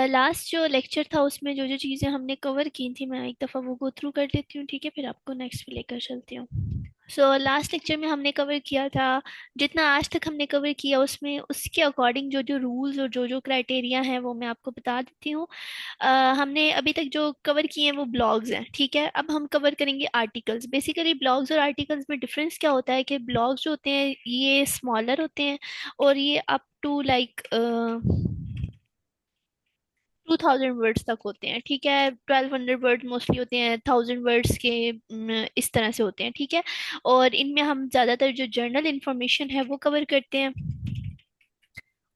Last जो lecture था उसमें जो जो चीज़ें हमने कवर की थी मैं एक दफ़ा वो गो थ्रू कर लेती हूँ, ठीक है, फिर आपको नेक्स्ट पे लेकर चलती हूँ। सो लास्ट लेक्चर में हमने कवर किया था, जितना आज तक हमने कवर किया उसमें उसके अकॉर्डिंग जो जो रूल्स और जो जो क्राइटेरिया हैं वो मैं आपको बता देती हूँ। हमने अभी तक जो कवर किए हैं वो ब्लॉग्स हैं, ठीक है। अब हम कवर करेंगे आर्टिकल्स। बेसिकली ब्लॉग्स और आर्टिकल्स में डिफरेंस क्या होता है कि ब्लॉग्स जो होते हैं ये स्मॉलर होते हैं और ये अप टू लाइक 2000 वर्ड्स तक होते हैं, ठीक है। 1200 वर्ड मोस्टली होते हैं, 1000 वर्ड्स के इस तरह से होते हैं, ठीक है। और इनमें हम ज्यादातर जो जर्नल इंफॉर्मेशन है वो कवर करते हैं।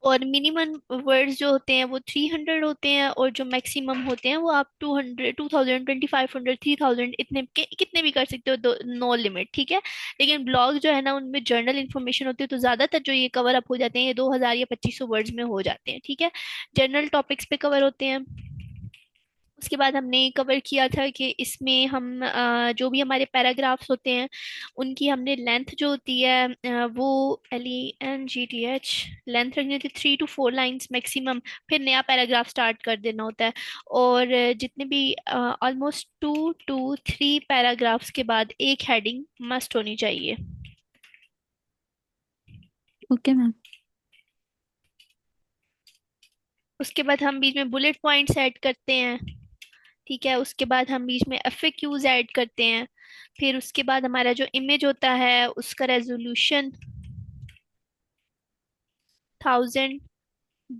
और मिनिमम वर्ड्स जो होते हैं वो 300 होते हैं और जो मैक्सिमम होते हैं वो आप 200, 2000, 2500, 3000 इतने के कितने भी कर सकते हो, नो लिमिट, ठीक है। लेकिन ब्लॉग जो है ना उनमें जर्नल इन्फॉर्मेशन होती है तो ज्यादातर जो ये कवर अप हो जाते हैं ये 2000 या 2500 वर्ड्स में हो जाते हैं, ठीक है। जर्नल टॉपिक्स पे कवर होते हैं। उसके बाद हमने कवर किया था कि इसमें हम जो भी हमारे पैराग्राफ्स होते हैं उनकी हमने लेंथ जो होती है वो LENGTH लेंथ रखनी होती है, 3 to 4 लाइंस मैक्सिमम। फिर नया पैराग्राफ स्टार्ट कर देना होता है। और जितने भी ऑलमोस्ट 2 to 3 पैराग्राफ्स के बाद एक हेडिंग मस्ट होनी चाहिए। Okay ma'am. उसके बाद हम बीच में बुलेट पॉइंट्स ऐड करते हैं, ठीक है। उसके बाद हम बीच में FAQs ऐड करते हैं। फिर उसके बाद हमारा जो इमेज होता है उसका रेजोल्यूशन 1000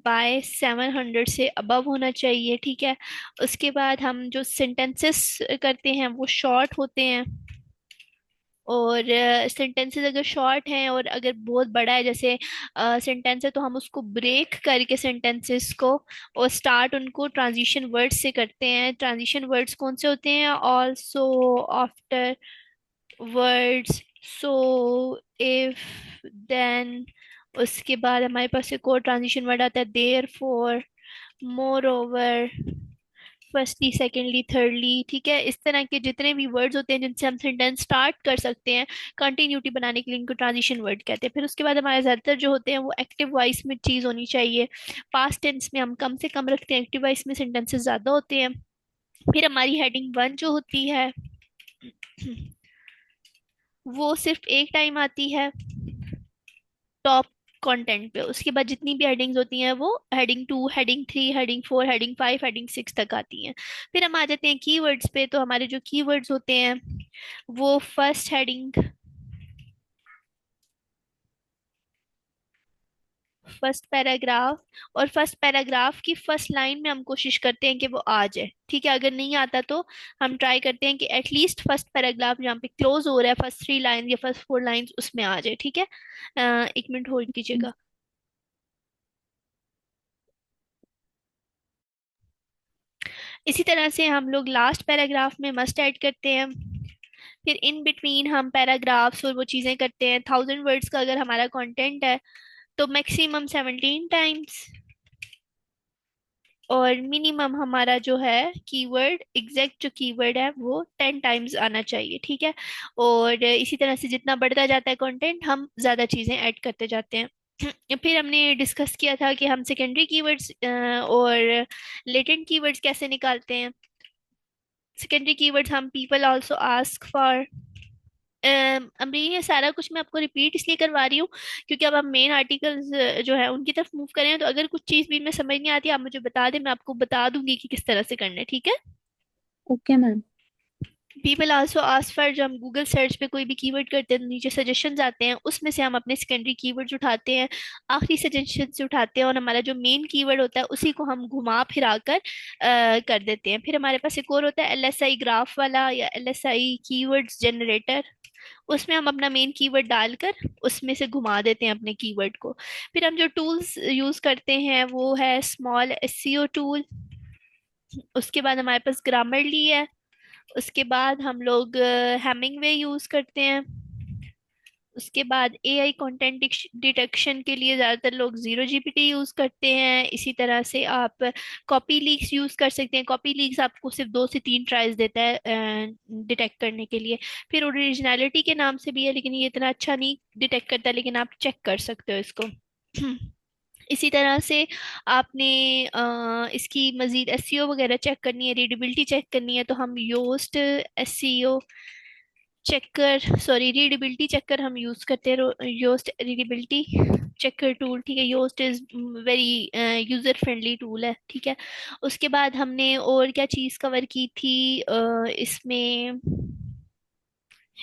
by 700 से अबव होना चाहिए, ठीक है। उसके बाद हम जो सेंटेंसेस करते हैं वो शॉर्ट होते हैं। और सेंटेंसेस अगर शॉर्ट हैं और अगर बहुत बड़ा है जैसे सेंटेंस है तो हम उसको ब्रेक करके सेंटेंसेस को और स्टार्ट उनको ट्रांजिशन वर्ड्स से करते हैं। ट्रांजिशन वर्ड्स कौन से होते हैं? Also, after, words, so, if, then. उसके बाद हमारे पास एक और ट्रांजिशन वर्ड आता है therefore, moreover, firstly, secondly, thirdly, ठीक है। इस तरह के जितने भी वर्ड्स होते हैं जिनसे हम सेंटेंस स्टार्ट कर सकते हैं कंटिन्यूटी बनाने के लिए इनको ट्रांजिशन वर्ड कहते हैं। फिर उसके बाद हमारे ज्यादातर जो होते हैं वो एक्टिव वॉइस में चीज होनी चाहिए। पास्ट टेंस में हम कम से कम रखते हैं, एक्टिव वॉइस में सेंटेंसेस ज्यादा होते हैं। फिर हमारी हेडिंग 1 जो होती है वो सिर्फ एक टाइम आती है टॉप कंटेंट पे। उसके बाद जितनी भी हेडिंग्स होती हैं वो heading 2, heading 3, heading 4, heading 5, heading 6 तक आती हैं। फिर हम आ जाते हैं कीवर्ड्स पे। तो हमारे जो कीवर्ड्स होते हैं वो फर्स्ट हेडिंग, फर्स्ट पैराग्राफ, और फर्स्ट पैराग्राफ की फर्स्ट लाइन में हम कोशिश करते हैं कि वो आ जाए, ठीक है। अगर नहीं आता तो हम ट्राई करते हैं कि एटलीस्ट फर्स्ट पैराग्राफ जहाँ पे क्लोज हो रहा है फर्स्ट 3 लाइन या फर्स्ट 4 लाइंस उसमें आ जाए, ठीक है। 1 मिनट होल्ड कीजिएगा। इसी तरह से हम लोग लास्ट पैराग्राफ में मस्ट ऐड करते हैं। फिर इन बिटवीन हम पैराग्राफ्स और वो चीजें करते हैं। 1000 वर्ड्स का अगर हमारा कंटेंट है तो मैक्सिमम 17 टाइम्स। और मिनिमम हमारा जो है कीवर्ड, एग्जैक्ट जो कीवर्ड है वो 10 टाइम्स आना चाहिए, ठीक है। और इसी तरह से जितना बढ़ता जाता है कंटेंट हम ज्यादा चीजें ऐड करते जाते हैं। फिर हमने डिस्कस किया था कि हम सेकेंडरी कीवर्ड्स और लेटेंट कीवर्ड्स कैसे निकालते हैं। सेकेंडरी कीवर्ड्स हम पीपल आल्सो आस्क फॉर। अभी ये सारा कुछ मैं आपको रिपीट इसलिए करवा रही हूँ क्योंकि अब हम मेन आर्टिकल्स जो है उनकी तरफ मूव करें, तो अगर कुछ चीज़ भी में समझ नहीं आती आप मुझे बता दें, मैं आपको बता दूंगी कि किस तरह से करना है, ठीक है। Okay ma'am. People also ask for, जब हम गूगल सर्च पे कोई भी कीवर्ड करते हैं तो नीचे सजेशंस आते हैं, उसमें से हम अपने सेकेंडरी कीवर्ड्स उठाते हैं, आखिरी सजेशंस उठाते हैं और हमारा जो मेन कीवर्ड होता है उसी को हम घुमा फिरा कर कर देते हैं। फिर हमारे पास एक और होता है LSI ग्राफ वाला या LSI कीवर्ड्स जनरेटर। उसमें हम अपना मेन कीवर्ड डालकर उसमें से घुमा देते हैं अपने कीवर्ड को। फिर हम जो टूल्स यूज करते हैं वो है स्मॉल SEO टूल। उसके बाद हमारे पास ग्रामरली है। उसके बाद हम लोग हेमिंगवे यूज करते हैं। उसके बाद AI कंटेंट डिटेक्शन के लिए ज़्यादातर लोग ZeroGPT यूज़ करते हैं। इसी तरह से आप कॉपी लीक्स यूज़ कर सकते हैं। कॉपी लीक्स आपको सिर्फ 2 से 3 ट्राइज देता है डिटेक्ट करने के लिए। फिर ओरिजिनलिटी के नाम से भी है लेकिन ये इतना अच्छा नहीं डिटेक्ट करता, लेकिन आप चेक कर सकते हो इसको। इसी तरह से आपने इसकी मजीद एसईओ वगैरह चेक करनी है, रीडेबिलिटी चेक करनी है, तो हम Yoast SEO checker, sorry readability checker हम यूज करते हैं, योस्ट रीडेबिलिटी चेकर टूल। ठीक है, Yoast is very user friendly tool है। ठीक है, उसके बाद हमने और क्या चीज कवर की थी इसमें,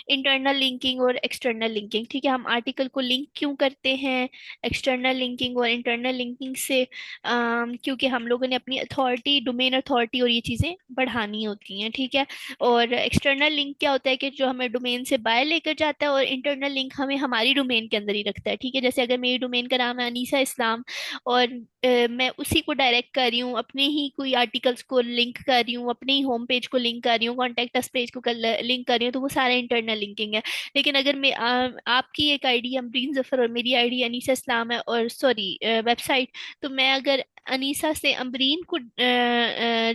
इंटरनल लिंकिंग और एक्सटर्नल लिंकिंग। ठीक है, हम आर्टिकल को लिंक क्यों करते हैं, एक्सटर्नल लिंकिंग और इंटरनल लिंकिंग से, क्योंकि हम लोगों ने अपनी अथॉरिटी, डोमेन अथॉरिटी और ये चीज़ें बढ़ानी होती हैं। ठीक है, और एक्सटर्नल लिंक क्या होता है कि जो हमें डोमेन से बाहर लेकर जाता है, और इंटरनल लिंक हमें हमारी डोमेन के अंदर ही रखता है। ठीक है, जैसे अगर मेरी डोमेन का नाम है अनीसा इस्लाम, और मैं उसी को डायरेक्ट कर रही हूँ, अपने ही कोई आर्टिकल्स को लिंक कर रही हूँ, अपने ही होम पेज को लिंक कर रही हूँ, कॉन्टेक्ट अस पेज को लिंक कर रही हूँ, तो वो सारा इंटरनल लिंकिंग है। लेकिन अगर मैं आपकी एक आईडी अमरीन जफर और मेरी आईडी अनीसा इस्लाम है, और सॉरी वेबसाइट, तो मैं अगर अनीसा से अमरीन को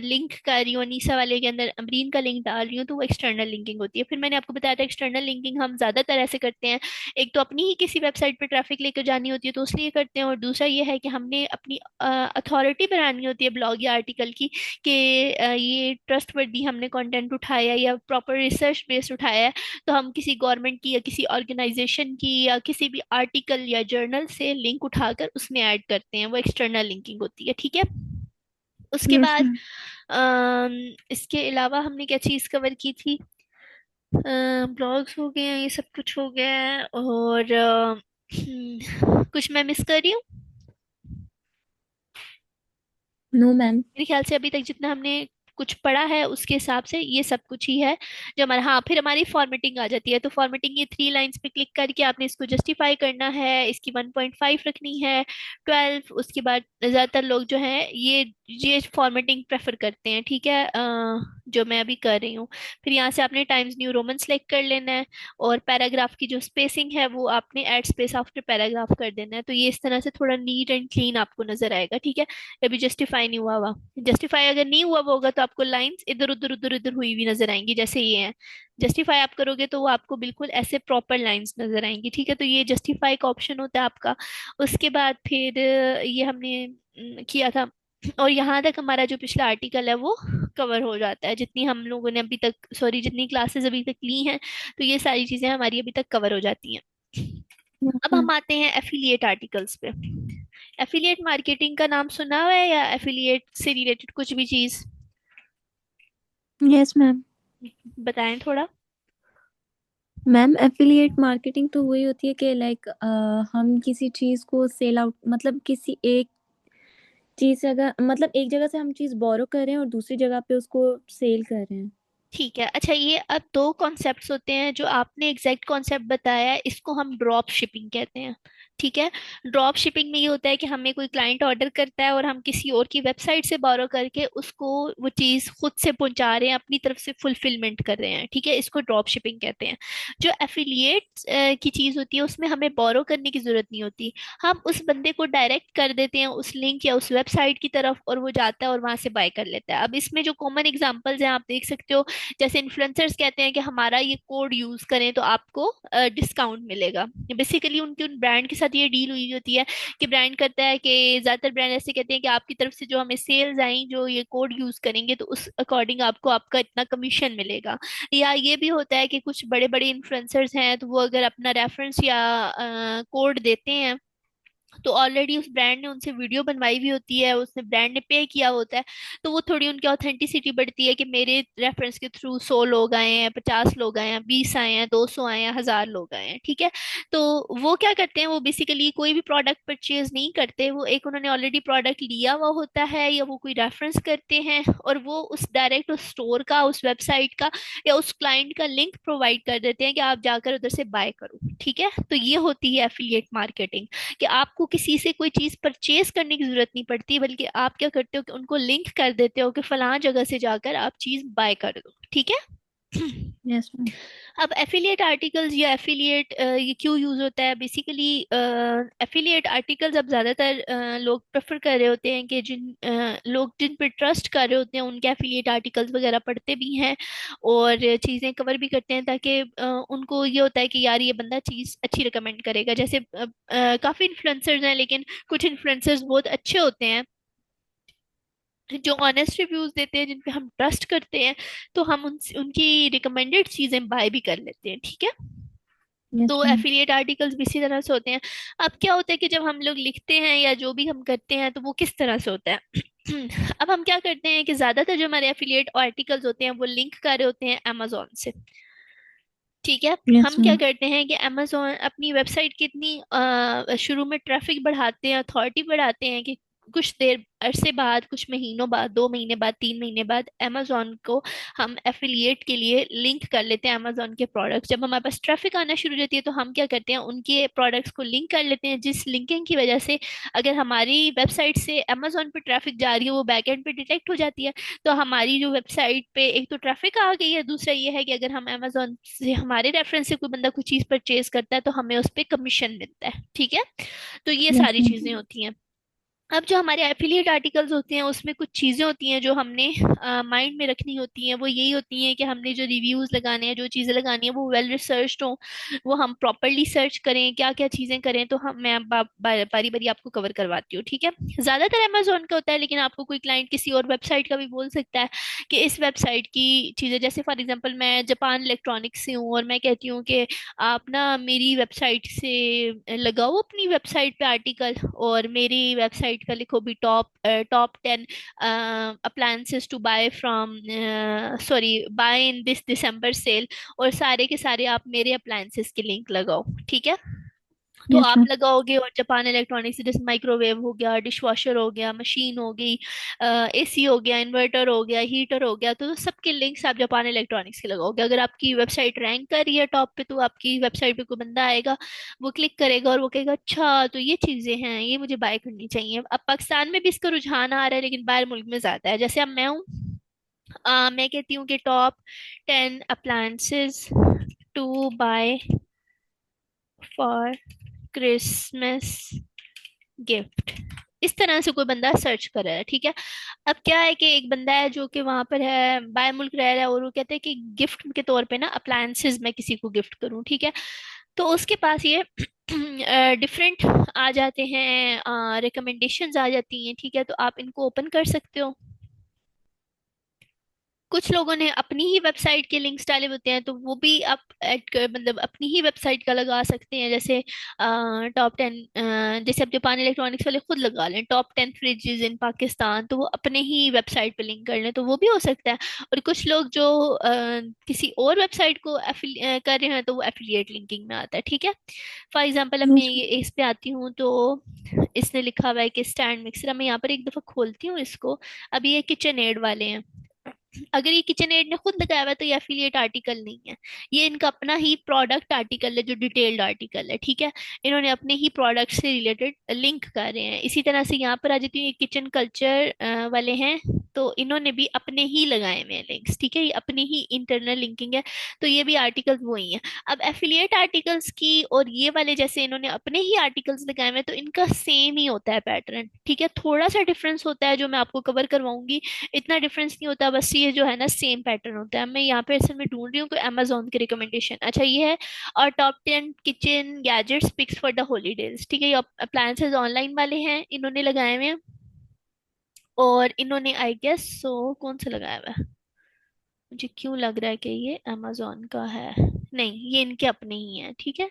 लिंक कर रही हूँ, अनीसा वाले के अंदर अमरीन का लिंक डाल रही हूँ, तो वो एक्सटर्नल लिंकिंग होती है। फिर मैंने आपको बताया था एक्सटर्नल लिंकिंग हम ज्यादातर ऐसे करते हैं, एक तो अपनी ही किसी वेबसाइट पर ट्रैफिक लेकर जानी होती है तो उसलिए करते हैं, और दूसरा ये है कि हमने अपनी अथॉरिटी बनानी होती है ब्लॉग या आर्टिकल की, कि ये ट्रस्टवर्दी हमने कंटेंट उठाया या प्रॉपर रिसर्च बेस्ड उठाया है, तो हम किसी गवर्नमेंट की या किसी ऑर्गेनाइजेशन की या किसी भी आर्टिकल या जर्नल से लिंक उठाकर उसमें ऐड करते हैं, वो एक्सटर्नल लिंकिंग होती है। ठीक है, उसके यस बाद मैम। इसके अलावा हमने क्या चीज़ कवर की थी, ब्लॉग्स हो गए हैं, ये सब कुछ हो गया है, और कुछ मैं मिस कर रही हूँ? No ma'am. मेरे ख्याल से अभी तक जितना हमने कुछ पढ़ा है उसके हिसाब से ये सब कुछ ही है जो हमारा। हाँ, फिर हमारी फॉर्मेटिंग आ जाती है, तो फॉर्मेटिंग ये 3 लाइंस पे क्लिक करके आपने इसको जस्टिफाई करना है, इसकी 1.5 रखनी है, 12। उसके बाद ज्यादातर लोग जो हैं ये फॉर्मेटिंग प्रेफर करते हैं। ठीक है, जो मैं अभी कर रही हूँ। फिर यहाँ से आपने टाइम्स न्यू रोमन सेलेक्ट कर लेना है, और पैराग्राफ की जो स्पेसिंग है वो आपने ऐड स्पेस आफ्टर पैराग्राफ कर देना है, तो ये इस तरह से थोड़ा नीट एंड क्लीन आपको नजर आएगा। ठीक है, अभी जस्टिफाई नहीं हुआ हुआ, जस्टिफाई अगर नहीं हुआ हुआ होगा तो आपको लाइंस इधर उधर उधर उधर हुई हुई नजर आएंगी, जैसे ये है। जस्टिफाई आप करोगे तो वो आपको बिल्कुल ऐसे प्रॉपर लाइंस नजर आएंगी। ठीक है, तो ये जस्टिफाई का ऑप्शन होता है आपका। उसके बाद फिर ये हमने किया था, और यहाँ तक हमारा जो पिछला आर्टिकल है वो कवर हो जाता है, जितनी हम लोगों ने अभी तक, सॉरी जितनी क्लासेस अभी तक ली हैं, तो ये सारी चीजें हमारी अभी तक कवर हो जाती हैं। यस अब मैम। हम आते हैं एफिलिएट आर्टिकल्स पे। एफिलिएट मार्केटिंग का नाम सुना हुआ है, या एफिलिएट से रिलेटेड कुछ भी चीज यस मैम। बताएं थोड़ा। मैम एफिलिएट मार्केटिंग तो वही होती है कि लाइक हम किसी चीज को सेल आउट, मतलब किसी एक चीज से, अगर मतलब एक जगह से हम चीज बोरो कर रहे हैं और दूसरी जगह पे उसको सेल कर रहे हैं। ठीक है, अच्छा, ये अब दो कॉन्सेप्ट्स होते हैं। जो आपने एग्जैक्ट कॉन्सेप्ट बताया है इसको हम ड्रॉप शिपिंग कहते हैं। ठीक है, ड्रॉप शिपिंग में ये होता है कि हमें कोई क्लाइंट ऑर्डर करता है और हम किसी और की वेबसाइट से बोरो करके उसको वो चीज़ खुद से पहुंचा रहे हैं, अपनी तरफ से फुलफिलमेंट कर रहे हैं। ठीक है, इसको ड्रॉप शिपिंग कहते हैं। जो एफिलिएट की चीज़ होती है उसमें हमें बोरो करने की जरूरत नहीं होती, हम उस बंदे को डायरेक्ट कर देते हैं उस लिंक या उस वेबसाइट की तरफ, और वो जाता है और वहां से बाय कर लेता है। अब इसमें जो कॉमन एग्जांपल्स हैं आप देख सकते हो, जैसे इन्फ्लुएंसर्स कहते हैं कि हमारा ये कोड यूज करें तो आपको डिस्काउंट मिलेगा। बेसिकली उनकी उन ब्रांड के साथ ये डील हुई होती है कि ब्रांड करता है कि ज्यादातर ब्रांड ऐसे कहते हैं कि आपकी तरफ से जो हमें सेल्स आई, जो ये कोड यूज करेंगे तो उस अकॉर्डिंग आपको आपका इतना कमीशन मिलेगा। या ये भी होता है कि कुछ बड़े बड़े इन्फ्लुएंसर्स हैं तो वो अगर अपना रेफरेंस या कोड देते हैं, तो ऑलरेडी उस ब्रांड ने उनसे वीडियो बनवाई हुई होती है, उसने ब्रांड ने पे किया होता है, तो वो थोड़ी उनकी ऑथेंटिसिटी बढ़ती है कि मेरे रेफरेंस के थ्रू 100 लोग आए हैं, 50 लोग आए हैं, 20 आए हैं, 200 आए हैं, 1000 लोग आए हैं। ठीक है, तो वो क्या करते हैं, वो बेसिकली कोई भी प्रोडक्ट परचेज नहीं करते, वो एक उन्होंने ऑलरेडी प्रोडक्ट लिया हुआ होता है या वो कोई रेफरेंस करते हैं, और वो उस डायरेक्ट उस स्टोर का, उस वेबसाइट का या उस क्लाइंट का लिंक प्रोवाइड कर देते हैं कि आप जाकर उधर से बाय करो। ठीक है, तो ये होती है एफिलिएट मार्केटिंग, कि आपको किसी से कोई चीज परचेज करने की जरूरत नहीं पड़ती, बल्कि आप क्या करते हो कि उनको लिंक कर देते हो कि फलां जगह से जाकर आप चीज बाय कर दो। ठीक है, यस मैम। अब एफिलिएट आर्टिकल्स या एफिलिएट ये क्यों यूज होता है बेसिकली? एफिलिएट आर्टिकल्स अब ज्यादातर लोग प्रेफर कर रहे होते हैं कि लोग जिन पर ट्रस्ट कर रहे होते हैं उनके एफिलिएट आर्टिकल्स वगैरह पढ़ते भी हैं और चीजें कवर भी करते हैं, ताकि उनको ये होता है कि यार ये बंदा चीज अच्छी रिकमेंड करेगा। जैसे काफी इन्फ्लुएंसर्स हैं, लेकिन कुछ इन्फ्लुएंसर्स बहुत अच्छे होते हैं जो ऑनेस्ट रिव्यूज देते हैं, जिन पे हम ट्रस्ट करते हैं, तो हम उनकी रिकमेंडेड चीजें बाय भी कर लेते हैं, ठीक है। यस तो मैम। एफिलिएट आर्टिकल्स भी इसी तरह से होते हैं। अब क्या होता है कि जब हम लोग लिखते हैं या जो भी हम करते हैं तो वो किस तरह से होता है? अब हम क्या करते हैं कि ज्यादातर जो हमारे एफिलिएट आर्टिकल्स होते हैं वो लिंक कर रहे होते हैं अमेजोन से, ठीक है। यस हम क्या मैम। करते हैं कि अमेजोन अपनी वेबसाइट की इतनी शुरू में ट्रैफिक बढ़ाते हैं, अथॉरिटी बढ़ाते हैं कि कुछ देर अरसे बाद, कुछ महीनों बाद, 2 महीने बाद, 3 महीने बाद अमेजोन को हम एफिलिएट के लिए लिंक कर लेते हैं अमेजोन के प्रोडक्ट्स। जब हमारे पास ट्रैफिक आना शुरू हो जाती है तो हम क्या करते हैं, उनके प्रोडक्ट्स को लिंक कर लेते हैं, जिस लिंकिंग की वजह से अगर हमारी वेबसाइट से अमेजोन पे ट्रैफिक जा रही है वो बैकएंड पे डिटेक्ट हो जाती है। तो हमारी जो वेबसाइट पे एक तो ट्रैफिक आ गई है, दूसरा ये है कि अगर हम अमेजोन से हमारे रेफरेंस से कोई बंदा कोई चीज परचेज करता है तो हमें उस पर कमीशन मिलता है, ठीक है। तो ये यस सारी मैम। चीजें होती हैं। अब जो हमारे एफिलिएट आर्टिकल्स होते हैं उसमें कुछ चीजें होती हैं जो हमने माइंड में रखनी होती हैं। वो यही होती हैं कि हमने जो रिव्यूज लगाने हैं, जो चीजें लगानी है, वो वेल रिसर्च्ड हो, वो हम प्रॉपरली सर्च करें, क्या क्या चीजें करें। तो हम मैं बारी बारी आपको कवर करवाती हूँ, ठीक है। ज्यादातर अमेजोन का होता है, लेकिन आपको कोई क्लाइंट किसी और वेबसाइट का भी बोल सकता है कि इस वेबसाइट की चीजें, जैसे फॉर एग्जांपल मैं जापान इलेक्ट्रॉनिक्स से हूँ और मैं कहती हूँ कि आप ना मेरी वेबसाइट से लगाओ अपनी वेबसाइट पे आर्टिकल, और मेरी वेबसाइट का लिखो भी top 10 appliances to buy from, sorry, buy in this December sale, और सारे के सारे आप मेरे अप्लायंसेस के लिंक लगाओ, ठीक है। तो यस आप मैम। लगाओगे और जापान इलेक्ट्रॉनिक्स से, जैसे माइक्रोवेव हो गया, डिशवॉशर हो गया, मशीन हो गई, एसी हो गया, इन्वर्टर हो गया, हीटर हो गया, तो सबके लिंक्स आप जापान इलेक्ट्रॉनिक्स के लगाओगे। अगर आपकी वेबसाइट रैंक कर रही है टॉप पे तो आपकी वेबसाइट पे कोई बंदा आएगा, वो क्लिक करेगा और वो कहेगा अच्छा तो ये चीजें हैं, ये मुझे बाय करनी चाहिए। अब पाकिस्तान में भी इसका रुझान आ रहा है, लेकिन बाहर मुल्क में ज्यादा है। जैसे अब मैं हूँ, मैं कहती हूँ कि top 10 appliances to buy for Christmas gift, इस तरह से कोई बंदा सर्च कर रहा है, ठीक है। अब क्या है कि एक बंदा है जो कि वहां पर है, बाहर मुल्क रह रहा है, और वो कहते हैं कि गिफ्ट के तौर पे ना अप्लायंसेस मैं किसी को गिफ्ट करूं, ठीक है। तो उसके पास ये डिफरेंट आ जाते हैं, रिकमेंडेशंस आ जाती हैं, ठीक है। तो आप इनको ओपन कर सकते हो। कुछ लोगों ने अपनी ही वेबसाइट के लिंक्स डाले होते हैं, तो वो भी आप ऐड कर, मतलब अपनी ही वेबसाइट का लगा सकते हैं। जैसे टॉप 10, जैसे अब जापान इलेक्ट्रॉनिक्स वाले खुद लगा लें टॉप 10 फ्रिजेज इन पाकिस्तान, तो वो अपने ही वेबसाइट पे लिंक कर लें, तो वो भी हो सकता है। और कुछ लोग जो किसी और वेबसाइट को कर रहे हैं तो वो एफिलिएट लिंकिंग में आता है, ठीक है। फॉर एग्जाम्पल अब मैं यस ये इस पे आती हूँ, तो इसने लिखा हुआ है कि स्टैंड मिक्सर। मैं यहाँ पर एक दफा खोलती हूँ इसको। अभी ये किचन एड वाले हैं। अगर ये किचन एड ने खुद लगाया हुआ है तो ये एफिलिएट आर्टिकल नहीं है, ये इनका अपना ही प्रोडक्ट आर्टिकल है जो डिटेल्ड आर्टिकल है, ठीक है। इन्होंने अपने ही प्रोडक्ट से रिलेटेड लिंक कर रहे हैं। इसी तरह से यहाँ पर आ जाती हूँ, ये किचन कल्चर वाले हैं, तो इन्होंने भी अपने ही लगाए हुए हैं लिंक्स, ठीक है। ये अपनी ही इंटरनल लिंकिंग है, तो ये भी आर्टिकल्स वही हैं। अब एफिलिएट आर्टिकल्स की और ये वाले जैसे इन्होंने अपने ही आर्टिकल्स लगाए हुए हैं, तो इनका सेम ही होता है पैटर्न, ठीक है। थोड़ा सा डिफरेंस होता है जो मैं आपको कवर करवाऊंगी, इतना डिफरेंस नहीं होता, बस ये जो है ना सेम पैटर्न होता है। मैं यहाँ पे असल में ढूंढ रही हूँ कोई अमेजोन की रिकमेंडेशन। अच्छा ये है, और top 10 kitchen gadgets picks for the holidays, ठीक है। ये अप्लायंसेज ऑनलाइन वाले हैं, इन्होंने लगाए हुए हैं। और इन्होंने आई गेस सो कौन सा लगाया हुआ है, मुझे क्यों लग रहा है कि ये अमेजोन का है। नहीं, ये इनके अपने ही है, ठीक है।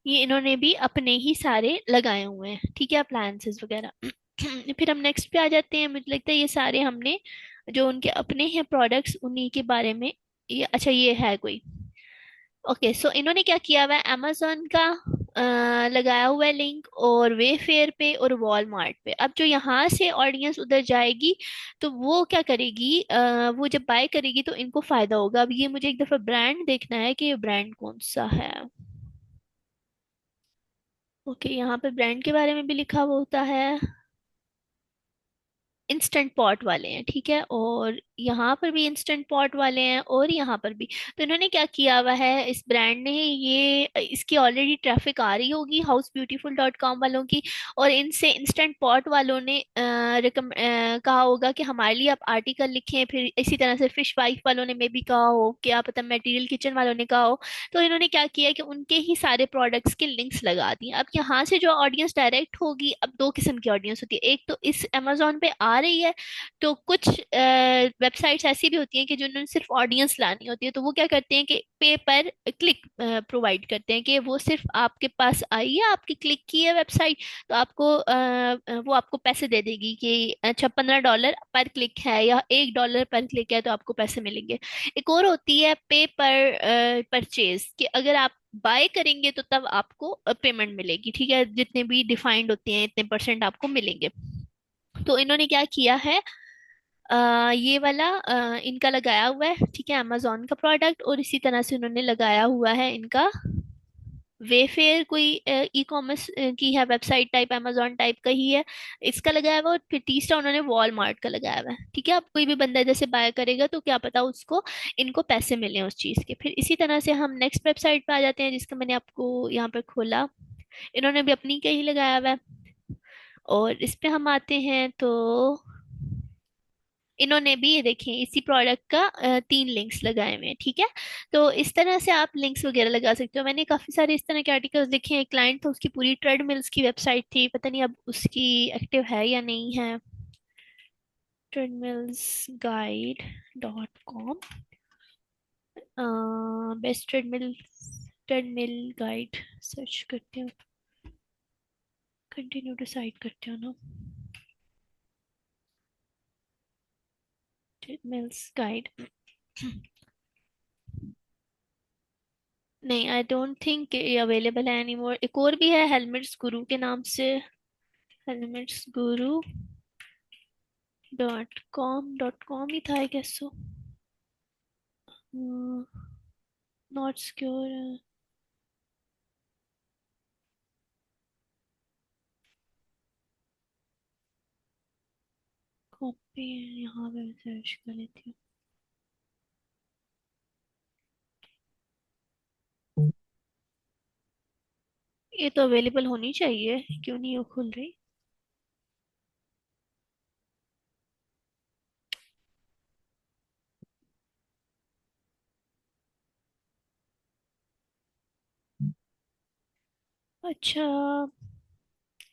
ये इन्होंने भी अपने ही सारे लगाए हुए हैं, ठीक है, अप्लायंसेस वगैरह। फिर हम नेक्स्ट पे आ जाते हैं। मुझे लगता है ये सारे हमने जो उनके अपने हैं प्रोडक्ट्स उन्हीं के बारे में। ये अच्छा ये है कोई, ओके। सो इन्होंने क्या किया हुआ है, अमेजोन का लगाया हुआ है लिंक, और वेफेयर पे और वॉलमार्ट पे। अब जो यहाँ से ऑडियंस उधर जाएगी तो वो क्या करेगी, वो जब बाय करेगी तो इनको फायदा होगा। अब ये मुझे एक दफा ब्रांड देखना है कि ये ब्रांड कौन सा है। ओके, यहाँ पे ब्रांड के बारे में भी लिखा हुआ होता है। इंस्टेंट पॉट वाले हैं, ठीक है, और यहाँ पर भी इंस्टेंट पॉट वाले हैं और यहाँ पर भी। तो इन्होंने क्या किया हुआ है, इस ब्रांड ने, ये इसकी ऑलरेडी ट्रैफिक आ रही होगी housebeautiful.com वालों की, और इनसे इंस्टेंट पॉट वालों ने कहा होगा कि हमारे लिए आप आर्टिकल लिखें, फिर इसी तरह से फिश वाइफ वालों ने मे भी कहा हो, क्या पता मटेरियल किचन वालों ने कहा हो। तो इन्होंने क्या किया कि उनके ही सारे प्रोडक्ट्स के लिंक्स लगा दिए। अब यहाँ से जो ऑडियंस डायरेक्ट होगी, अब दो किस्म की ऑडियंस होती है, एक तो इस अमेजोन पे आ रही है, तो कुछ वेबसाइट्स ऐसी भी होती हैं कि जिन्होंने सिर्फ ऑडियंस लानी होती है, तो वो क्या करते हैं कि पे पर क्लिक प्रोवाइड करते हैं, कि वो सिर्फ आपके पास आई है, आपकी क्लिक की है वेबसाइट, तो आपको वो आपको पैसे दे देगी कि अच्छा $15 पर क्लिक है या $1 पर क्लिक है, तो आपको पैसे मिलेंगे। एक और होती है पे पर परचेज, कि अगर आप बाय करेंगे तो तब आपको पेमेंट मिलेगी, ठीक है, जितने भी डिफाइंड होते हैं इतने परसेंट आपको मिलेंगे। तो इन्होंने क्या किया है, ये वाला इनका लगाया हुआ है, ठीक है, अमेजोन का प्रोडक्ट, और इसी तरह से उन्होंने लगाया हुआ है इनका वेफेयर, कोई ई कॉमर्स की है वेबसाइट टाइप, अमेजोन टाइप का ही है, इसका लगाया हुआ है, और फिर तीसरा उन्होंने वॉलमार्ट का लगाया हुआ है, ठीक है। अब कोई भी बंदा जैसे बाय करेगा तो क्या पता उसको, इनको पैसे मिले उस चीज के। फिर इसी तरह से हम नेक्स्ट वेबसाइट पे आ जाते हैं, जिसका मैंने आपको यहाँ पर खोला, इन्होंने भी अपनी का ही लगाया हुआ है, और इस पे हम आते हैं तो इन्होंने भी ये देखें इसी प्रोडक्ट का 3 लिंक्स लगाए हुए हैं, ठीक है। तो इस तरह से आप लिंक्स वगैरह लगा सकते हो। मैंने काफी सारे इस तरह के आर्टिकल्स लिखे हैं। एक क्लाइंट था, उसकी पूरी ट्रेडमिल्स की वेबसाइट थी, पता नहीं अब उसकी एक्टिव है या नहीं है। treadmillsguide.com, best treadmill guide search करते हो, कंटिन्यू डिसाइड करते हो ना, ट्रेडमिल्स गाइड। नहीं, आई डोंट थिंक ये अवेलेबल है एनीमोर। एक और भी है हेलमेट्स गुरु के नाम से, helmetsguru.com ही था I guess so, not secure. Copy, यहाँ पे सर्च कर लेती हूँ। ये तो अवेलेबल होनी चाहिए, क्यों नहीं वो खुल रही। अच्छा,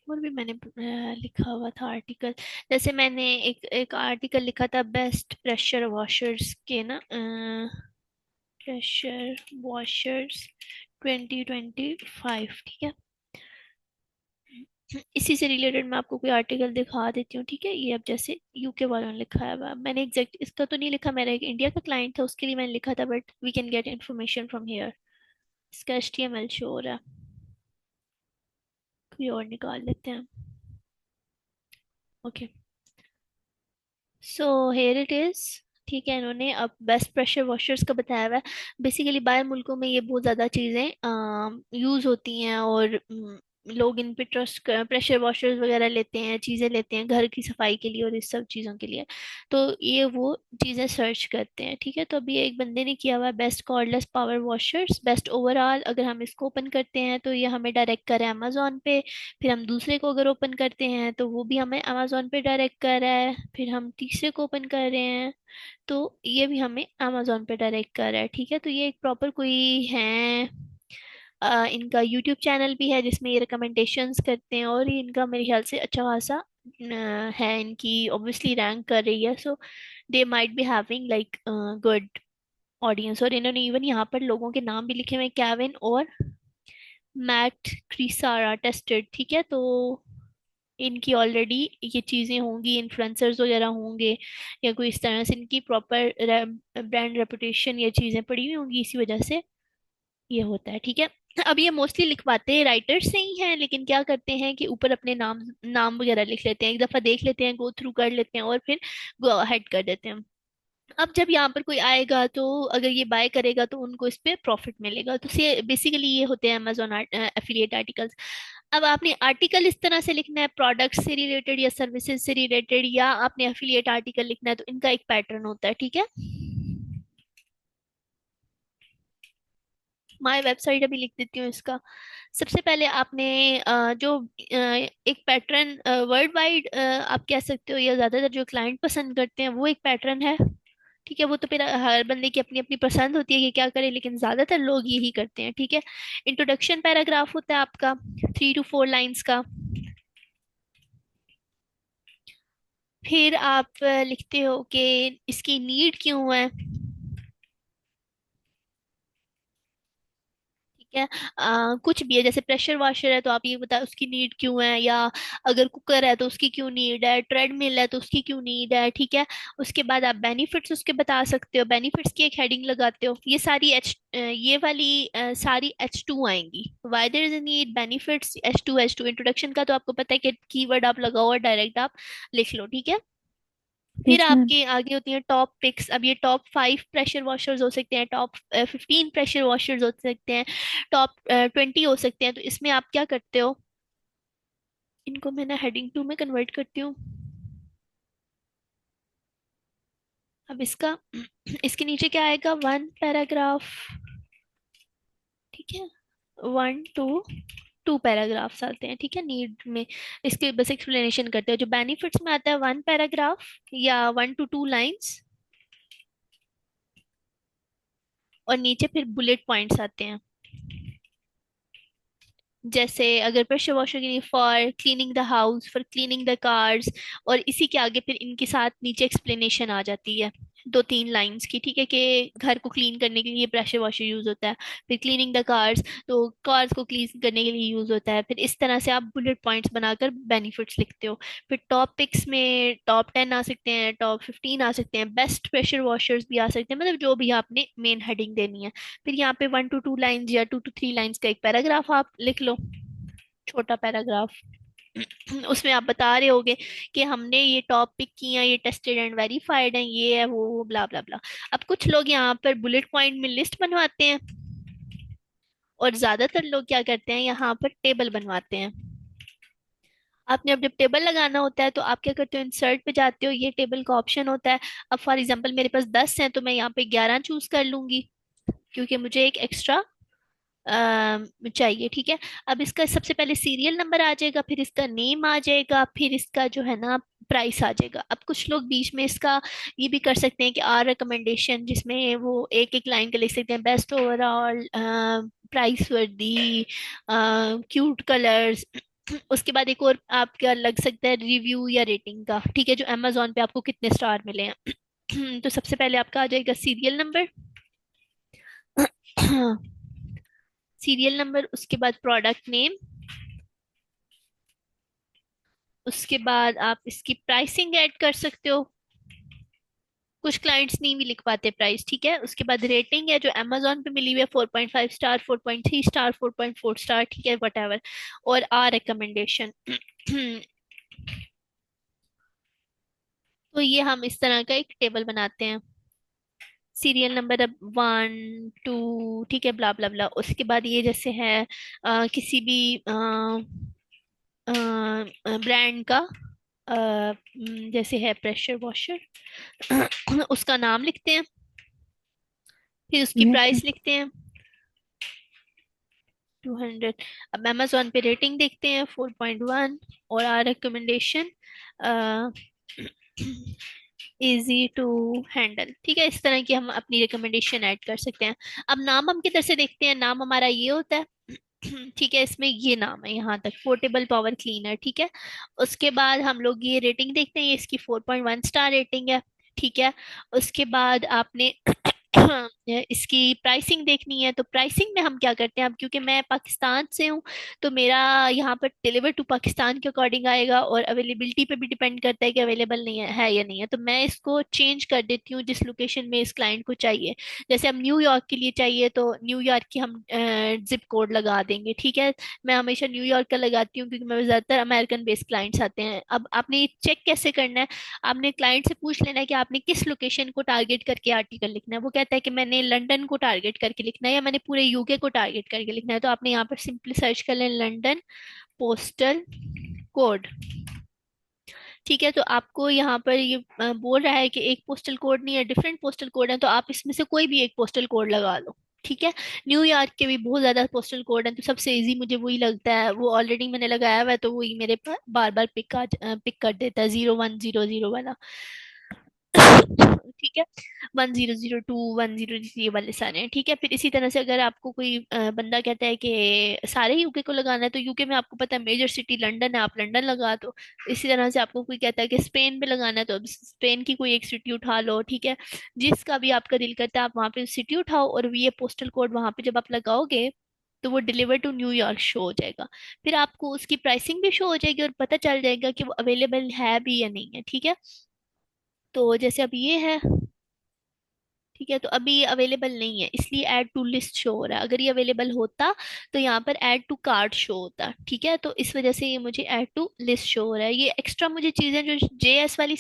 और भी मैंने लिखा हुआ था आर्टिकल, जैसे मैंने एक एक आर्टिकल लिखा था बेस्ट प्रेशर वॉशर्स के ना, प्रेशर वॉशर्स 2025, ठीक है। इसी से रिलेटेड मैं आपको कोई आर्टिकल दिखा देती हूँ, ठीक है। ये अब जैसे यूके वालों ने लिखा है, अब मैंने एग्जैक्ट इसका तो नहीं लिखा, मेरा एक इंडिया का क्लाइंट था उसके लिए मैंने लिखा था, but we can get information from here. इसका HTML शो हो रहा है, कोई और निकाल लेते हैं। Okay, so here it is, ठीक है। इन्होंने अब बेस्ट प्रेशर वॉशर्स का बताया हुआ है। बेसिकली बाहर मुल्कों में ये बहुत ज़्यादा चीज़ें यूज़ होती हैं, और लोग इन पे ट्रस्ट कर प्रेशर वॉशर्स वगैरह लेते हैं, चीज़ें लेते हैं घर की सफाई के लिए और इस सब चीज़ों के लिए। तो ये वो चीज़ें सर्च करते हैं, ठीक है। तो अभी एक बंदे ने किया हुआ है best cordless power washers, best overall. अगर हम इसको ओपन करते हैं तो ये हमें डायरेक्ट करे अमेजोन पे। फिर हम दूसरे को अगर ओपन करते हैं तो वो भी हमें अमेजोन पे डायरेक्ट कर रहा है। फिर हम तीसरे को ओपन कर रहे हैं तो ये भी हमें अमेजोन पे डायरेक्ट कर रहा है, ठीक है। तो ये एक प्रॉपर कोई है, इनका यूट्यूब चैनल भी है जिसमें ये रिकमेंडेशंस करते हैं, और ये इनका मेरे ख्याल से अच्छा खासा है, इनकी ऑब्वियसली रैंक कर रही है, so they might be having like good audience. और इन्होंने इवन यहाँ पर लोगों के नाम भी लिखे हुए हैं, कैविन और मैट क्रिसारा टेस्टेड, ठीक है। तो इनकी ऑलरेडी ये चीज़ें होंगी, इन्फ्लुएंसर्स वगैरह होंगे, या कोई इस तरह से इनकी प्रॉपर ब्रांड रेपुटेशन ये चीज़ें पड़ी हुई होंगी, इसी वजह से ये होता है, ठीक है। अब ये मोस्टली लिखवाते राइटर्स से ही हैं, लेकिन क्या करते हैं कि ऊपर अपने नाम नाम वगैरह लिख लेते हैं, एक दफ़ा देख लेते हैं, गो थ्रू कर लेते हैं, और फिर गो हेड कर देते हैं। अब जब यहाँ पर कोई आएगा तो अगर ये बाय करेगा तो उनको इस पे प्रॉफिट मिलेगा। तो से बेसिकली ये होते हैं अमेजोन एफिलिएट आर्टिकल्स। अब आपने आर्टिकल इस तरह से लिखना है, प्रोडक्ट से रिलेटेड या सर्विसेज से रिलेटेड, या आपने एफिलिएट आर्टिकल लिखना है, तो इनका एक पैटर्न होता है, ठीक है। माय वेबसाइट अभी लिख देती हूँ इसका। सबसे पहले आपने जो एक पैटर्न वर्ल्ड वाइड आप कह सकते हो, या ज्यादातर जो क्लाइंट पसंद करते हैं वो एक पैटर्न है, ठीक है। वो तो फिर हर बंदे की अपनी अपनी पसंद होती है कि क्या करे, लेकिन ज्यादातर लोग यही करते हैं, ठीक है। इंट्रोडक्शन पैराग्राफ होता है आपका 3 to 4 लाइंस का। फिर आप लिखते हो कि इसकी नीड क्यों है, ठीक है। कुछ भी है, जैसे प्रेशर वॉशर है तो आप ये बताओ उसकी नीड क्यों है, या अगर कुकर है तो उसकी क्यों नीड है, ट्रेडमिल है तो उसकी क्यों नीड है, ठीक है। उसके बाद आप बेनिफिट्स उसके बता सकते हो, बेनिफिट्स की एक हेडिंग लगाते हो। ये सारी ये वाली सारी H2 आएंगी, why there is a need, benefits, H2 introduction का तो आपको पता है कि कीवर्ड आप लगाओ और डायरेक्ट आप लिख लो, ठीक है। फिर ठीक मैम। आपके आगे होती हैं टॉप पिक्स। अब ये टॉप 5 प्रेशर वॉशर्स हो सकते हैं, टॉप 15 प्रेशर वॉशर्स हो सकते हैं, टॉप 20 हो सकते हैं। तो इसमें आप क्या करते हो, इनको मैं ना हेडिंग 2 में कन्वर्ट करती हूँ। अब इसका इसके नीचे क्या आएगा, 1 पैराग्राफ, ठीक है। 1 to 2 पैराग्राफ्स आते हैं, ठीक है, नीड में। इसके बस एक्सप्लेनेशन करते हैं। जो बेनिफिट्स में आता है 1 पैराग्राफ या 1 to 2 लाइन्स, और नीचे फिर बुलेट पॉइंट्स आते हैं। जैसे अगर प्रेशर वॉशर के लिए for cleaning the house, for cleaning the cars, और इसी के आगे फिर इनके साथ नीचे एक्सप्लेनेशन आ जाती है 2-3 लाइंस की, ठीक है, कि घर को क्लीन करने के लिए प्रेशर वॉशर यूज होता है। फिर क्लीनिंग द कार्स, तो कार्स को क्लीन करने के लिए यूज होता है। फिर इस तरह से आप बुलेट पॉइंट्स बनाकर बेनिफिट्स लिखते हो। फिर टॉपिक्स में टॉप 10 आ सकते हैं, टॉप 15 आ सकते हैं, बेस्ट प्रेशर वॉशर्स भी आ सकते हैं, मतलब जो भी आपने मेन हेडिंग देनी है। फिर यहाँ पे 1 to 2 लाइंस या 2 to 3 लाइंस का एक पैराग्राफ आप लिख लो, छोटा पैराग्राफ। उसमें आप बता रहे होगे कि हमने ये टॉपिक किया, ये टेस्टेड एंड वेरीफाइड है, ये है वो ब्ला ब्ला ब्ला। अब कुछ लोग यहाँ पर बुलेट पॉइंट में लिस्ट बनवाते हैं, और ज्यादातर लोग क्या करते हैं, यहाँ पर टेबल बनवाते हैं। आपने अब जब टेबल लगाना होता है तो आप क्या करते हो, इंसर्ट पे जाते हो, ये टेबल का ऑप्शन होता है। अब फॉर एग्जांपल मेरे पास 10 हैं, तो मैं यहाँ पे 11 चूज कर लूंगी, क्योंकि मुझे एक एक्स्ट्रा चाहिए, ठीक है। अब इसका सबसे पहले सीरियल नंबर आ जाएगा, फिर इसका नेम आ जाएगा, फिर इसका जो है ना प्राइस आ जाएगा। अब कुछ लोग बीच में इसका ये भी कर सकते हैं कि आर रिकमेंडेशन, जिसमें वो एक एक लाइन का लिख सकते हैं, बेस्ट ओवरऑल, प्राइस वर्दी, क्यूट कलर्स। उसके बाद एक और आपका लग सकता है रिव्यू या रेटिंग का, ठीक है, जो अमेजोन पे आपको कितने स्टार मिले हैं। तो सबसे पहले आपका आ जाएगा सीरियल नंबर, सीरियल नंबर, उसके बाद प्रोडक्ट नेम, उसके बाद आप इसकी प्राइसिंग ऐड कर सकते हो। कुछ क्लाइंट्स नहीं भी लिख पाते प्राइस, ठीक है। उसके बाद रेटिंग है जो अमेजोन पे मिली हुई है, 4.5 स्टार, 4.3 स्टार, 4.4 स्टार, ठीक है, वट एवर। और आर रिकमेंडेशन। तो ये हम इस तरह का एक टेबल बनाते हैं। सीरियल नंबर अब 1 2, ठीक है, ब्ला ब्ला ब्ला। उसके बाद ये जैसे है किसी भी ब्रांड का, जैसे है प्रेशर वॉशर, उसका नाम लिखते हैं, फिर उसकी यस मैम। प्राइस लिखते हैं 200। अब अमेजोन पे रेटिंग देखते हैं 4.1, और are recommendation easy to handle, ठीक है। इस तरह की हम अपनी रिकमेंडेशन ऐड कर सकते हैं। अब नाम हम किधर से देखते हैं, नाम हमारा ये होता है। ठीक है, इसमें ये नाम है यहाँ तक, पोर्टेबल पावर क्लीनर, ठीक है। उसके बाद हम लोग ये रेटिंग देखते हैं, ये इसकी 4.1 स्टार रेटिंग है, ठीक है। उसके बाद आपने इसकी प्राइसिंग देखनी है। तो प्राइसिंग में हम क्या करते हैं, अब क्योंकि मैं पाकिस्तान से हूँ, तो मेरा यहाँ पर डिलीवर टू पाकिस्तान के अकॉर्डिंग आएगा, और अवेलेबिलिटी पे भी डिपेंड करता है कि अवेलेबल नहीं है या नहीं है। तो मैं इसको चेंज कर देती हूँ जिस लोकेशन में इस क्लाइंट को चाहिए। जैसे हम न्यूयॉर्क के लिए चाहिए, तो न्यूयॉर्क की हम जिप कोड लगा देंगे, ठीक है। मैं हमेशा न्यूयॉर्क का लगाती हूँ, क्योंकि मेरे ज्यादातर अमेरिकन बेस्ड क्लाइंट्स आते हैं। अब आपने चेक कैसे करना है, आपने क्लाइंट से पूछ लेना है कि आपने किस लोकेशन को टारगेट करके आर्टिकल लिखना है। वो कहता है कि मैंने मैंने लंदन को टारगेट करके लिखना है या मैंने पूरे यूके को टारगेट करके लिखना है, तो आपने यहाँ पर सिंपली सर्च कर लें लंदन पोस्टल कोड। ठीक है, तो आपको यहाँ पर ये बोल रहा है कि एक पोस्टल कोड नहीं है, डिफरेंट पोस्टल कोड है, तो आप इसमें से कोई भी एक पोस्टल कोड लगा लो। ठीक है, न्यूयॉर्क के भी बहुत ज्यादा पोस्टल कोड हैं, तो सबसे इजी मुझे वही लगता है, वो ऑलरेडी मैंने लगाया हुआ है, तो वही मेरे पर बार बार पिक कर देता है, 0100 वाला। ठीक है, 1002, 10, ये वाले सारे हैं। ठीक है, फिर इसी तरह से अगर आपको कोई बंदा कहता है कि सारे यूके को लगाना है, तो यूके में आपको पता है मेजर सिटी लंदन है, आप लंदन लगा दो। इसी तरह से आपको कोई कहता है कि स्पेन पे लगाना है, तो अब स्पेन की कोई एक सिटी उठा लो। ठीक है, जिसका भी आपका दिल करता है आप वहां पे सिटी उठाओ, और ये पोस्टल कोड वहां पे जब आप लगाओगे तो वो डिलीवर टू न्यूयॉर्क शो हो जाएगा। फिर आपको उसकी प्राइसिंग भी शो हो जाएगी और पता चल जाएगा कि वो अवेलेबल है भी या नहीं है। ठीक है, तो जैसे अब ये है, ठीक है, तो अभी ये अवेलेबल नहीं है, इसलिए ऐड टू लिस्ट शो हो रहा है। अगर ये अवेलेबल होता तो यहाँ पर ऐड टू कार्ट शो होता। ठीक है, तो इस वजह से ये मुझे ऐड टू लिस्ट शो हो रहा है। ये एक्स्ट्रा मुझे चीजें जो जेएस वाली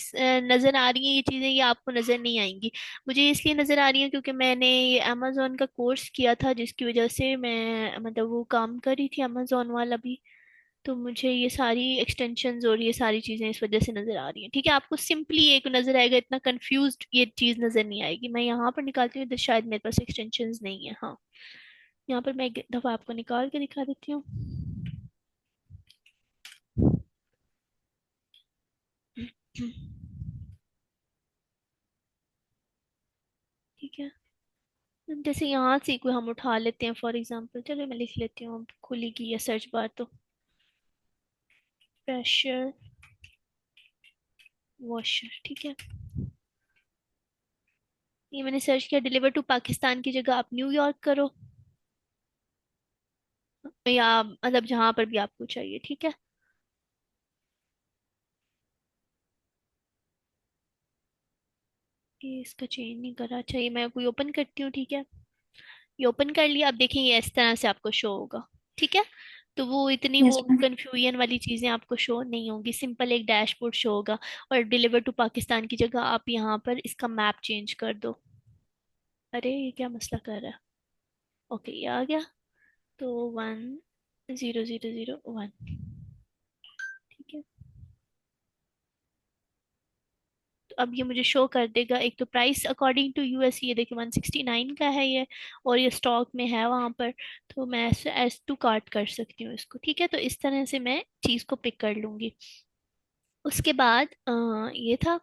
नजर आ रही हैं, ये चीजें ये आपको नजर नहीं आएंगी। मुझे इसलिए नजर आ रही हैं क्योंकि मैंने ये अमेजोन का कोर्स किया था, जिसकी वजह से मैं मतलब वो काम कर रही थी अमेजोन वाला भी, तो मुझे ये सारी एक्सटेंशंस और ये सारी चीजें इस वजह से नजर आ रही हैं। ठीक है, आपको सिंपली एक नजर आएगा, इतना कंफ्यूज्ड ये चीज नजर नहीं आएगी। मैं यहाँ पर निकालती हूँ, तो शायद मेरे पास एक्सटेंशंस नहीं है। हाँ, यहाँ पर मैं एक दफा आपको निकाल के दिखा देती हूँ। ठीक है, जैसे यहाँ से कोई हम उठा लेते हैं फॉर एग्जांपल, चलो मैं लिख लेती हूँ, अब खुलेगी ये सर्च बार तो, प्रेशर वॉशर। ठीक है, ये मैंने सर्च किया, डिलीवर टू पाकिस्तान की जगह आप न्यूयॉर्क करो, या मतलब जहां पर भी आपको चाहिए। ठीक है, ये इसका चेंज नहीं करा, चाहिए मैं कोई ओपन करती हूँ। ठीक है, ये ओपन कर लिया, अब देखें ये इस तरह से आपको शो होगा। ठीक है, तो वो इतनी यस वो मैम। कंफ्यूजन वाली चीजें आपको शो नहीं होंगी, सिंपल एक डैशबोर्ड शो होगा। और डिलीवर टू पाकिस्तान की जगह आप यहाँ पर इसका मैप चेंज कर दो। अरे ये क्या मसला कर रहा है। ओके, ये आ गया, तो 100001। ठीक है, तो अब ये मुझे शो कर देगा, एक तो प्राइस अकॉर्डिंग टू यूएस, ये देखिए 169 का है ये, और ये स्टॉक में है वहां पर। तो मैं ऐसे एस टू कार्ट कर सकती हूँ इसको। ठीक है, तो इस तरह से मैं चीज को पिक कर लूंगी। उसके बाद ये था,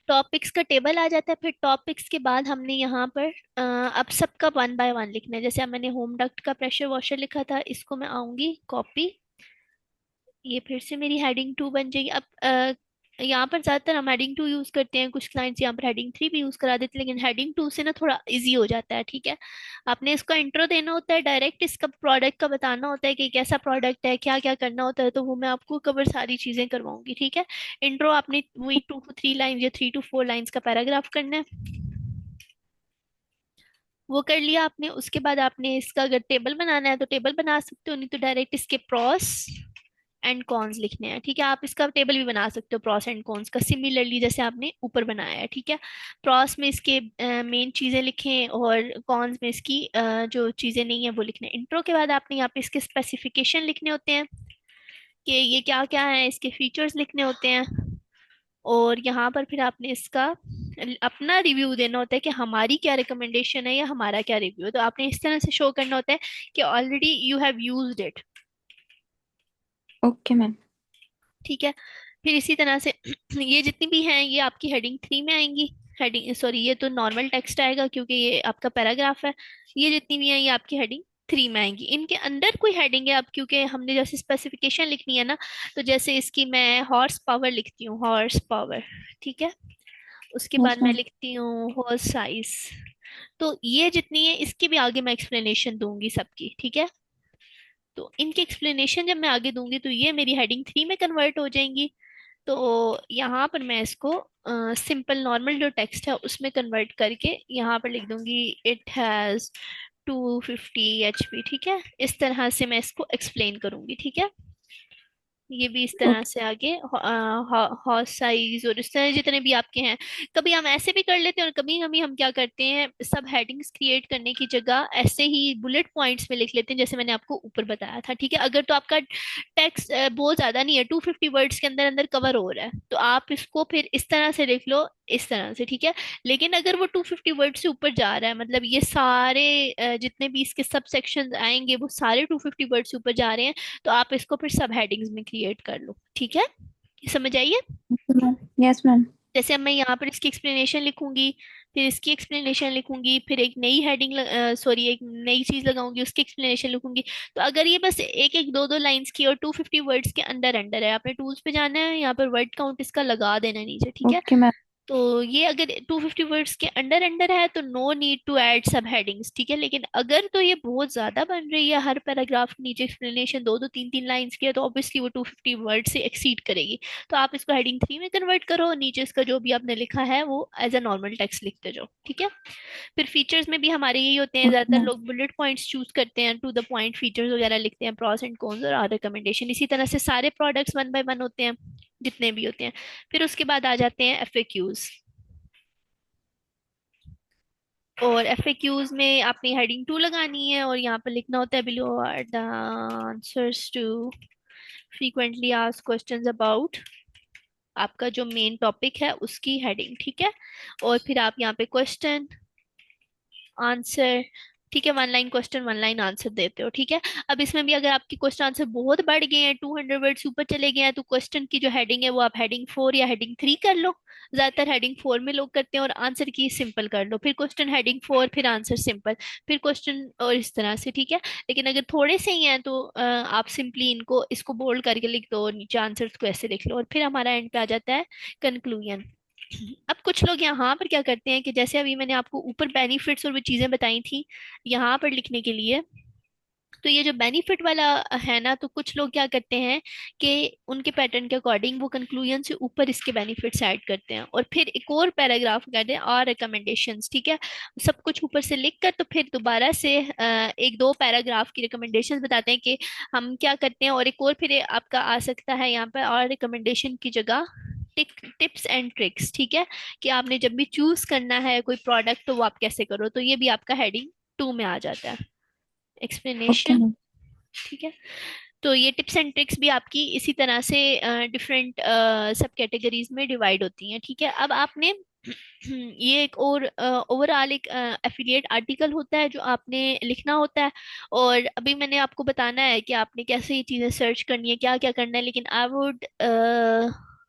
टॉपिक्स का टेबल आ जाता है। फिर टॉपिक्स के बाद हमने यहाँ पर अब सबका वन बाय वन लिखना है। जैसे अब मैंने होम डक्ट का प्रेशर वॉशर लिखा था, इसको मैं आऊंगी कॉपी, ये फिर से मेरी हेडिंग 2 बन जाएगी। अब यहाँ पर ज्यादातर हम हेडिंग 2 यूज करते हैं, कुछ क्लाइंट्स यहाँ पर हेडिंग 3 भी यूज करा देते हैं, लेकिन हेडिंग 2 से ना थोड़ा इजी हो जाता है। ठीक है, आपने इसका इंट्रो देना होता है, डायरेक्ट इसका प्रोडक्ट का बताना होता है कि कैसा प्रोडक्ट है, क्या क्या करना होता है, तो वो मैं आपको कवर सारी चीजें करवाऊंगी। ठीक है, इंट्रो आपने वही 2 to 3 लाइन या 3 to 4 लाइन्स का पैराग्राफ करना है, वो कर लिया आपने। उसके बाद आपने इसका अगर टेबल बनाना है तो टेबल बना सकते हो, नहीं तो डायरेक्ट इसके प्रॉस एंड कॉन्स लिखने हैं। ठीक है, आप इसका टेबल भी बना सकते हो प्रॉस एंड कॉन्स का, सिमिलरली जैसे आपने ऊपर बनाया है। ठीक है, प्रॉस में इसके मेन चीजें लिखें, और कॉन्स में इसकी जो चीजें नहीं है वो लिखने हैं। इंट्रो के बाद आपने यहाँ पे इसके स्पेसिफिकेशन लिखने होते हैं कि ये क्या क्या है, इसके फीचर्स लिखने होते हैं। और यहाँ पर फिर आपने इसका अपना रिव्यू देना होता है कि हमारी क्या रिकमेंडेशन है या हमारा क्या रिव्यू है, तो आपने इस तरह से शो करना होता है कि already you have used it. Okay ma'am. ठीक है, फिर इसी तरह से ये जितनी भी हैं ये आपकी हेडिंग 3 में आएंगी। हेडिंग सॉरी, ये तो नॉर्मल टेक्स्ट आएगा क्योंकि ये आपका पैराग्राफ है। ये जितनी भी हैं ये आपकी हेडिंग 3 में आएंगी। इनके अंदर कोई हेडिंग है अब, क्योंकि हमने जैसे स्पेसिफिकेशन लिखनी है ना, तो जैसे इसकी मैं हॉर्स पावर लिखती हूँ, हॉर्स पावर। ठीक है, उसके यस बाद मैं मैम। लिखती हूँ हॉर्स साइज। तो ये जितनी है इसकी भी आगे मैं एक्सप्लेनेशन दूंगी सबकी। ठीक है, तो इनकी एक्सप्लेनेशन जब मैं आगे दूंगी तो ये मेरी हेडिंग 3 में कन्वर्ट हो जाएंगी। तो यहाँ पर मैं इसको सिंपल नॉर्मल जो टेक्स्ट है उसमें कन्वर्ट करके यहाँ पर लिख दूंगी, इट हैज 250 HP। ठीक है, इस तरह से मैं इसको एक्सप्लेन करूंगी। ठीक है, ये भी इस तरह ओके। से आगे हॉर्स साइज और इस तरह जितने भी आपके हैं। कभी हम ऐसे भी कर लेते हैं और कभी कभी हम क्या करते हैं, सब हेडिंग्स क्रिएट करने की जगह ऐसे ही बुलेट पॉइंट्स में लिख लेते हैं, जैसे मैंने आपको ऊपर बताया था। ठीक है, अगर तो आपका टेक्स्ट बहुत ज्यादा नहीं है, 250 वर्ड्स के अंदर अंदर कवर हो रहा है, तो आप इसको फिर इस तरह से लिख लो, इस तरह से। ठीक है, लेकिन अगर वो 250 वर्ड से ऊपर जा रहा है, मतलब ये सारे जितने भी इसके सब सेक्शन आएंगे वो सारे 250 वर्ड से ऊपर जा रहे हैं, तो आप इसको फिर सब हेडिंग्स में क्रिएट कर लो। ठीक है, ये समझ आइए। मैम। Yes ma'am. जैसे अब मैं यहाँ पर इसकी एक्सप्लेनेशन लिखूंगी, फिर इसकी एक्सप्लेनेशन लिखूंगी, फिर एक नई हेडिंग, सॉरी एक नई चीज लगाऊंगी, उसकी एक्सप्लेनेशन लिखूंगी। तो अगर ये बस एक एक दो दो लाइंस की और 250 वर्ड्स के अंदर अंडर है, आपने टूल्स पे जाना है, यहाँ पर वर्ड काउंट इसका लगा देना है नीचे। ठीक है, ओके मैम। तो ये अगर 250 वर्ड्स के अंडर अंडर है तो नो नीड टू ऐड सब हेडिंग्स। ठीक है, लेकिन अगर तो ये बहुत ज्यादा बन रही है, हर पैराग्राफ के नीचे एक्सप्लेनेशन दो दो तीन तीन लाइंस की है, तो ऑब्वियसली वो 250 वर्ड से एक्सीड करेगी। तो आप इसको हेडिंग 3 में कन्वर्ट करो, और नीचे इसका जो भी आपने लिखा है वो एज अ नॉर्मल टेक्स्ट लिखते जाओ। ठीक है, फिर फीचर्स में भी हमारे यही होते हैं, ओके ज्यादातर मैम। लोग बुलेट पॉइंट्स चूज करते हैं, टू द पॉइंट फीचर्स वगैरह लिखते हैं, प्रॉस एंड कॉन्स और रिकमेंडेशन। इसी तरह से सारे प्रोडक्ट्स वन बाय वन होते हैं, जितने भी होते हैं। फिर उसके बाद आ जाते हैं एफएक्यूज। और एफएक्यूज में आपने हेडिंग 2 लगानी है, और यहाँ पर लिखना होता है below are the answers to frequently asked questions about, आपका जो मेन टॉपिक है उसकी हेडिंग। ठीक है, और फिर आप यहाँ पे क्वेश्चन आंसर, ठीक है, one line question one line answer देते हो। ठीक है, अब इसमें भी अगर आपके क्वेश्चन आंसर बहुत बढ़ गए हैं, 200 वर्ड्स ऊपर चले गए हैं, तो क्वेश्चन की जो हेडिंग है वो आप हेडिंग 4 या हेडिंग 3 कर लो। ज्यादातर हेडिंग 4 में लोग करते हैं, और आंसर की सिंपल कर लो, फिर क्वेश्चन हेडिंग 4, फिर आंसर सिंपल, फिर क्वेश्चन, और इस तरह से। ठीक है, लेकिन अगर थोड़े से ही हैं तो आप सिंपली इनको इसको बोल्ड करके लिख दो, और नीचे आंसर्स को ऐसे लिख लो, और फिर हमारा एंड पे आ जाता है कंक्लूजन। अब कुछ लोग यहाँ पर क्या करते हैं कि जैसे अभी मैंने आपको ऊपर बेनिफिट्स और वो चीजें बताई थी यहाँ पर लिखने के लिए, तो ये जो बेनिफिट वाला है ना, तो कुछ लोग क्या करते हैं कि उनके पैटर्न के अकॉर्डिंग वो कंक्लूजन से ऊपर इसके बेनिफिट्स ऐड करते हैं, और फिर एक और पैराग्राफ कहते हैं और रिकमेंडेशंस। ठीक है, सब कुछ ऊपर से लिख कर, तो फिर दोबारा से एक दो पैराग्राफ की रिकमेंडेशंस बताते हैं कि हम क्या करते हैं, और एक और फिर आपका आ सकता है यहाँ पर और रिकमेंडेशन की जगह टिप्स एंड ट्रिक्स। ठीक है, कि आपने जब भी चूज करना है कोई प्रोडक्ट तो वो आप कैसे करो, तो ये भी आपका हेडिंग 2 में आ जाता है, ओके एक्सप्लेनेशन। मैम। ठीक है, तो ये टिप्स एंड ट्रिक्स भी आपकी इसी तरह से डिफरेंट सब कैटेगरीज में डिवाइड होती हैं। ठीक है, अब आपने ये एक और ओवरऑल एक एफिलिएट आर्टिकल होता है जो आपने लिखना होता है, और अभी मैंने आपको बताना है कि आपने कैसे ये चीजें सर्च करनी है, क्या क्या करना है। लेकिन आई वुड,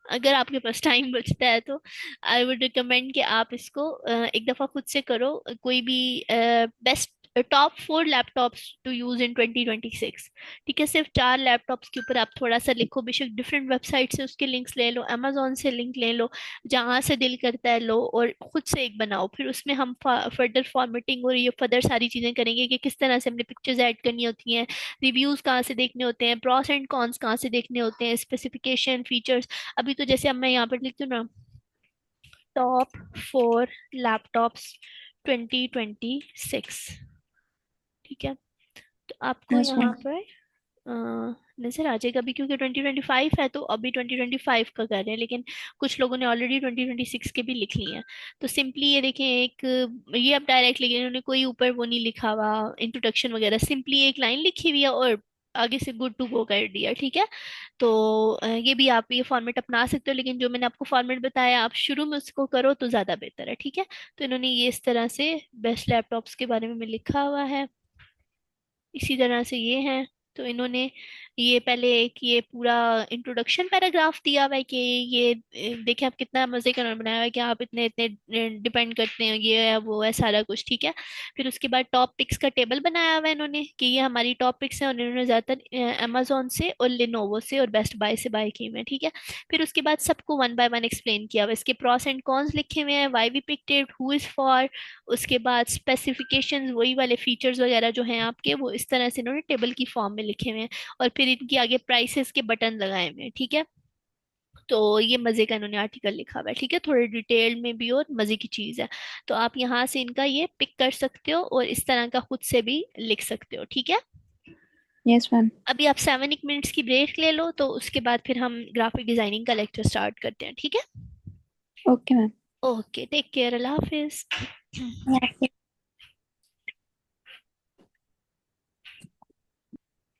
अगर आपके पास टाइम बचता है तो आई वुड रिकमेंड कि आप इसको एक दफा खुद से करो, कोई भी best top 4 laptops to use in 2026। ठीक है, सिर्फ 4 लैपटॉप्स के ऊपर आप थोड़ा सा लिखो, बेशक डिफरेंट वेबसाइट से उसके लिंक्स ले लो, अमेजोन से लिंक ले लो, जहां से दिल करता है लो, और खुद से एक बनाओ। फिर उसमें हम फर्दर फॉर्मेटिंग और ये फर्दर सारी चीजें करेंगे कि किस तरह से हमने पिक्चर्स ऐड करनी होती हैं, रिव्यूज कहाँ से देखने होते हैं, प्रॉस एंड कॉन्स कहाँ से देखने होते हैं, स्पेसिफिकेशन फीचर्स। अभी तो जैसे अब मैं यहाँ पर लिखती हूँ ना, टॉप 4 लैपटॉप्स 2026। ठीक है, तो आपको यस यहाँ मैम। पर अ, नजर आ जाएगा अभी, क्योंकि 2025 है तो अभी 2025 का कर रहे हैं, लेकिन कुछ लोगों ने ऑलरेडी 2026 के भी लिख लिए हैं। तो सिंपली ये देखें, एक ये अब डायरेक्ट लिखे, इन्होंने कोई ऊपर वो नहीं लिखा हुआ इंट्रोडक्शन वगैरह, सिंपली एक लाइन लिखी हुई है और आगे से गुड टू गो कर दिया। ठीक है, तो ये भी आप ये फॉर्मेट अपना सकते हो, लेकिन जो मैंने आपको फॉर्मेट बताया आप शुरू में उसको करो तो ज्यादा बेहतर है। ठीक है, तो इन्होंने ये इस तरह से बेस्ट लैपटॉप्स के बारे में लिखा हुआ है, इसी तरह से ये हैं। तो इन्होंने ये पहले एक ये पूरा इंट्रोडक्शन पैराग्राफ दिया हुआ है कि ये देखें आप कितना मजे का उन्होंने बनाया हुआ है कि आप इतने इतने डिपेंड करते हैं, ये है वो है सारा कुछ। ठीक है, फिर उसके बाद टॉप पिक्स का टेबल बनाया हुआ है इन्होंने कि ये हमारी टॉप पिक्स हैं, और इन्होंने ज्यादातर अमेजोन से और लिनोवो से और बेस्ट बाय से बाय किए हुए हैं। ठीक है, फिर उसके बाद सबको वन बाय वन एक्सप्लेन किया हुआ है, इसके प्रॉस एंड कॉन्स लिखे हुए हैं, why we picked it, who is for, उसके बाद स्पेसिफिकेशंस वही वाले फीचर्स वगैरह जो हैं आपके, वो इस तरह से इन्होंने टेबल की फॉर्म में लिखे हुए हैं, और फिर इनके आगे प्राइसेस के बटन लगाए हुए हैं। ठीक है, तो ये मजे का इन्होंने आर्टिकल लिखा हुआ है। ठीक है, थोड़े डिटेल में भी और मजे की चीज है, तो आप यहाँ से इनका ये पिक कर सकते हो और इस तरह का खुद से भी लिख सकते हो। ठीक है, यस मैम। अभी आप 7 मिनट्स की ब्रेक ले लो, तो उसके बाद फिर हम ग्राफिक डिजाइनिंग का लेक्चर स्टार्ट करते हैं, ठीक है? Okay ma'am. Okay, take care, अल्लाह हाफिज।